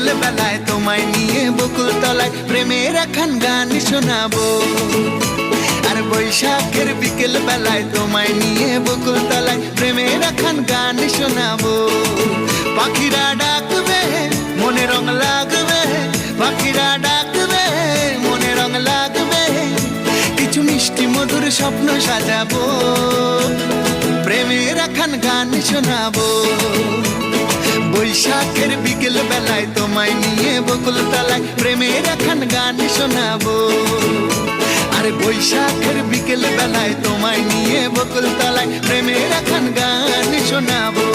বিকেল বেলায় তোমায় নিয়ে বকুল তলায় প্রেমের একখান গান শোনাবো। আর বৈশাখের বিকেল বেলায় তোমায় নিয়ে বকুল তলায় প্রেমের একখান গান শোনাবো। পাখিরা ডাকবে মনে রং লাগবে, পাখিরা ডাকবে মনে রং লাগবে, কিছু মিষ্টি মধুর স্বপ্ন সাজাবো, প্রেমের একখান গান শোনাবো। বৈশাখের বিকেল বেলায় তোমায় নিয়ে বকুল তলায় প্রেমের একখান গান শোনাবো। আর বৈশাখের বিকেল বেলায় তোমায় নিয়ে বকুল তলায় প্রেমের একখান গান শোনাবো।